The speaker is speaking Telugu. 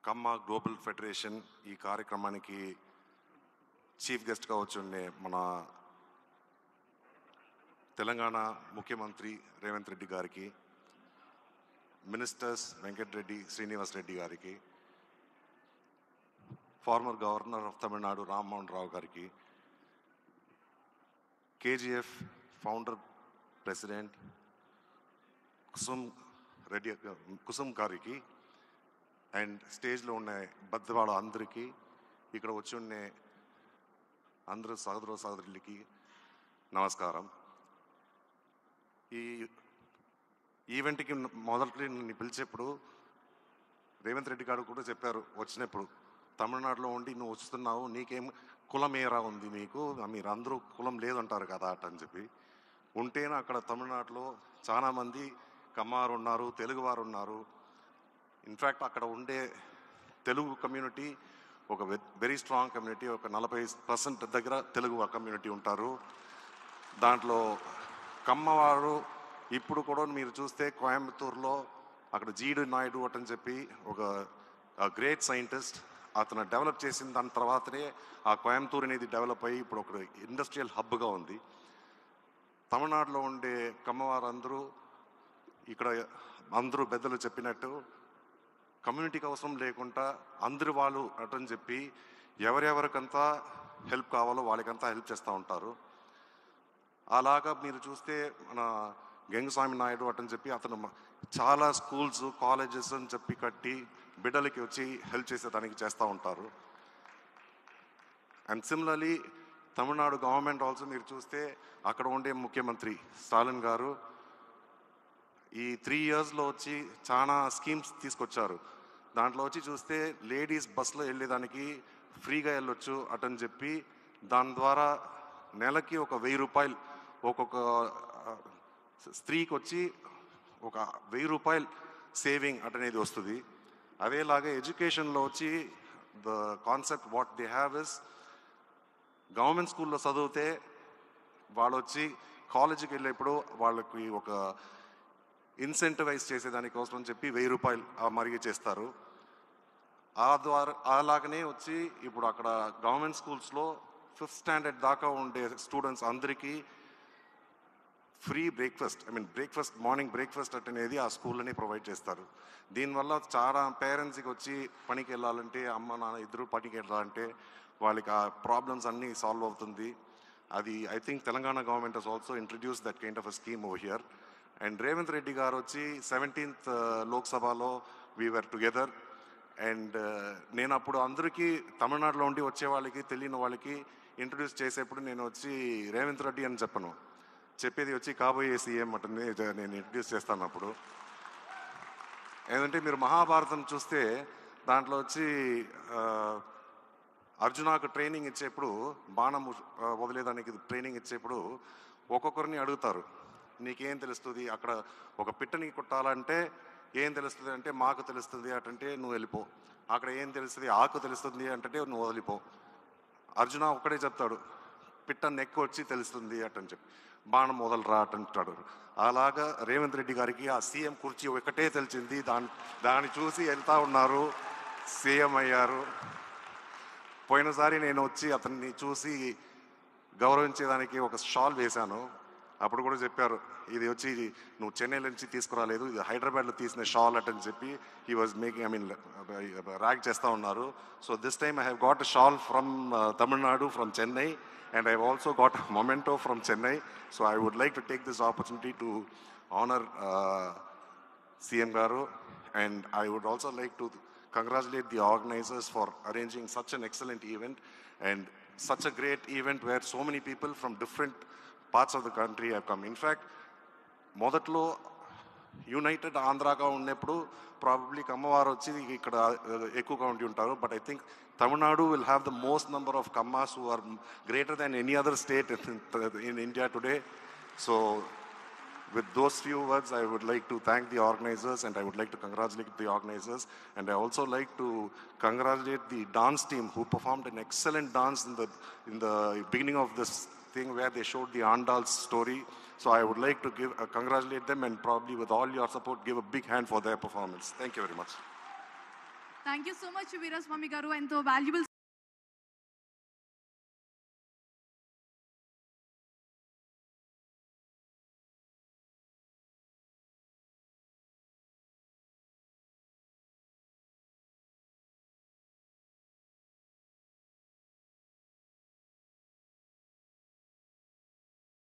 కమ్మ గ్లోబల్ ఫెడరేషన్ ఈ కార్యక్రమానికి చీఫ్ గెస్ట్గా వచ్చుండే మన తెలంగాణ ముఖ్యమంత్రి రేవంత్ రెడ్డి గారికి, మినిస్టర్స్ వెంకటరెడ్డి శ్రీనివాస్ రెడ్డి గారికి, former governor of Tamil Nadu Rammohan Rao గారికి, కేజీఎఫ్ ఫౌండర్ ప్రెసిడెంట్ కుసుమ్ గారికి, అండ్ స్టేజ్లో ఉన్న బద్దవాళ్ళ అందరికీ, ఇక్కడ వచ్చి ఉండే అందరూ సహోదర సహోదరులకి నమస్కారం. ఈ ఈవెంట్కి మొదటి నన్ను పిలిచేప్పుడు రేవంత్ రెడ్డి గారు కూడా చెప్పారు, వచ్చినప్పుడు తమిళనాడులో ఉండి నువ్వు వస్తున్నావు, నీకేం కులం ఏరా ఉంది, మీకు మీరు అందరూ కులం లేదంటారు కదా అని చెప్పి. ఉంటేనే అక్కడ తమిళనాడులో చాలామంది కమ్మారు ఉన్నారు, తెలుగువారు ఉన్నారు. ఇన్ఫ్యాక్ట్ అక్కడ ఉండే తెలుగు కమ్యూనిటీ ఒక వెరీ స్ట్రాంగ్ కమ్యూనిటీ. ఒక 40% దగ్గర తెలుగు కమ్యూనిటీ ఉంటారు. దాంట్లో కమ్మవారు ఇప్పుడు కూడా మీరు చూస్తే కోయంబత్తూరులో అక్కడ జీడి నాయుడు అని చెప్పి ఒక గ్రేట్ సైంటిస్ట్, అతను డెవలప్ చేసిన దాని తర్వాతనే ఆ కోయంబత్తూరు అనేది డెవలప్ అయ్యి ఇప్పుడు ఒక ఇండస్ట్రియల్ హబ్గా ఉంది. తమిళనాడులో ఉండే కమ్మవారు అందరూ ఇక్కడ అందరూ పెద్దలు చెప్పినట్టు కమ్యూనిటీకి అవసరం లేకుండా అందరు వాళ్ళు అటని చెప్పి ఎవరెవరికంతా హెల్ప్ కావాలో వాళ్ళకంతా హెల్ప్ చేస్తూ ఉంటారు. అలాగా మీరు చూస్తే మన గంగస్వామి నాయుడు అటని చెప్పి అతను చాలా స్కూల్స్ కాలేజెస్ అని చెప్పి కట్టి బిడ్డలకి వచ్చి హెల్ప్ చేసేదానికి చేస్తూ ఉంటారు. And similarly Tamil Nadu government also మీరు చూస్తే అక్కడ ఉండే ముఖ్యమంత్రి స్టాలిన్ గారు ఈ 3 yearsలో వచ్చి చాలా స్కీమ్స్ తీసుకొచ్చారు. దాంట్లో వచ్చి చూస్తే లేడీస్ బస్సులో వెళ్ళేదానికి ఫ్రీగా వెళ్ళొచ్చు అటని చెప్పి దాని ద్వారా నెలకి ఒక 1000 రూపాయలు ఒక్కొక్క స్త్రీకి వచ్చి ఒక 1000 రూపాయలు సేవింగ్ అటనేది వస్తుంది. అదేలాగా ఎడ్యుకేషన్లో వచ్చి the concept what they have is government స్కూల్లో చదివితే వాళ్ళు వచ్చి కాలేజీకి వెళ్ళేప్పుడు వాళ్ళకి ఒక ఇన్సెంటివైజ్ చేసేదానికోసం అని చెప్పి 1000 రూపాయలు మరిగి చేస్తారు. ఆ ద్వారా అలాగనే వచ్చి ఇప్పుడు అక్కడ గవర్నమెంట్ స్కూల్స్లో 5th స్టాండర్డ్ దాకా ఉండే స్టూడెంట్స్ అందరికీ ఫ్రీ బ్రేక్ఫాస్ట్ మార్నింగ్ బ్రేక్ఫాస్ట్ అనేది ఆ స్కూల్లోనే ప్రొవైడ్ చేస్తారు. దీనివల్ల చాలా పేరెంట్స్కి వచ్చి పనికి వెళ్ళాలంటే అమ్మ నాన్న ఇద్దరు పనికి వెళ్ళాలంటే వాళ్ళకి ఆ ప్రాబ్లమ్స్ అన్నీ సాల్వ్ అవుతుంది. అది I think Telangana government has also introduce that kind of a scheme over here. And Revanth Reddy గారు వచ్చి 17th లోక్సభలో వీఆర్ టుగెదర్. అండ్ నేను అప్పుడు అందరికీ తమిళనాడులో ఉండి వచ్చే వాళ్ళకి తెలియని వాళ్ళకి ఇంట్రడ్యూస్ చేసేప్పుడు నేను వచ్చి రేవంత్ రెడ్డి అని చెప్పను, చెప్పేది వచ్చి కాబోయే సీఎం అటనే నేను ఇంట్రడ్యూస్ చేస్తాను. అప్పుడు ఏంటంటే మీరు మహాభారతం చూస్తే దాంట్లో వచ్చి అర్జునాకు ట్రైనింగ్ ఇచ్చేప్పుడు బాణం వదిలేదానికి ట్రైనింగ్ ఇచ్చేప్పుడు ఒక్కొక్కరిని అడుగుతారు, నీకేం తెలుస్తుంది, అక్కడ ఒక పిట్టని కొట్టాలంటే ఏం తెలుస్తుంది అంటే మాకు తెలుస్తుంది అంటే నువ్వు వెళ్ళిపో, అక్కడ ఏం తెలుస్తుంది ఆకు తెలుస్తుంది అంటే నువ్వు వదిలిపో. అర్జున ఒక్కడే చెప్తాడు, పిట్ట నెక్కు వచ్చి తెలుస్తుంది అటని చెప్పి బాణం మొదలరా అంటాడు. అలాగా రేవంత్ రెడ్డి గారికి ఆ సీఎం కుర్చీ ఒకటే తెలిసింది, దాన్ని చూసి వెళ్తా ఉన్నారు, సీఎం అయ్యారు. పోయినసారి నేను వచ్చి అతన్ని చూసి గౌరవించేదానికి ఒక షాల్ వేశాను. అప్పుడు కూడా చెప్పారు, ఇది వచ్చి నువ్వు చెన్నై నుంచి తీసుకురాలేదు, ఇది హైదరాబాద్లో తీసిన షాల్ అటని చెప్పి హీ వాజ్ మేకింగ్ ర్యాగ్ చేస్తూ ఉన్నారు. So this time I have got a shawl from Tamil Nadu, from Chennai, and I've also got a memento from Chennai. So I would like to take this opportunity to honor CM Garu, and I would also like to congratulate the organizers for arranging such an excellent event and such a great event where so many people from different parts of the country have come. In fact, మొదట్లో యునైటెడ్ ఆంధ్రాగా ఉన్నప్పుడు ప్రాబబ్లీ కమ్మవారు వచ్చి ఇక్కడ ఎక్కువగా ఉండి ఉంటారు. But I think Tamil Nadu will have the most number of Kammas who are greater than any other state in India today. So with those few words, I would like to thank the organizers and I would like to congratulate the organizers. And I also like to congratulate the dance team who performed an excellent dance in the beginning of this thing where they showed the Andal's story. So I would like to congratulate them and probably with all your support give a big hand for their performance. Thank you very much. Thank you so much, Veeraswamy garu. Ento valuable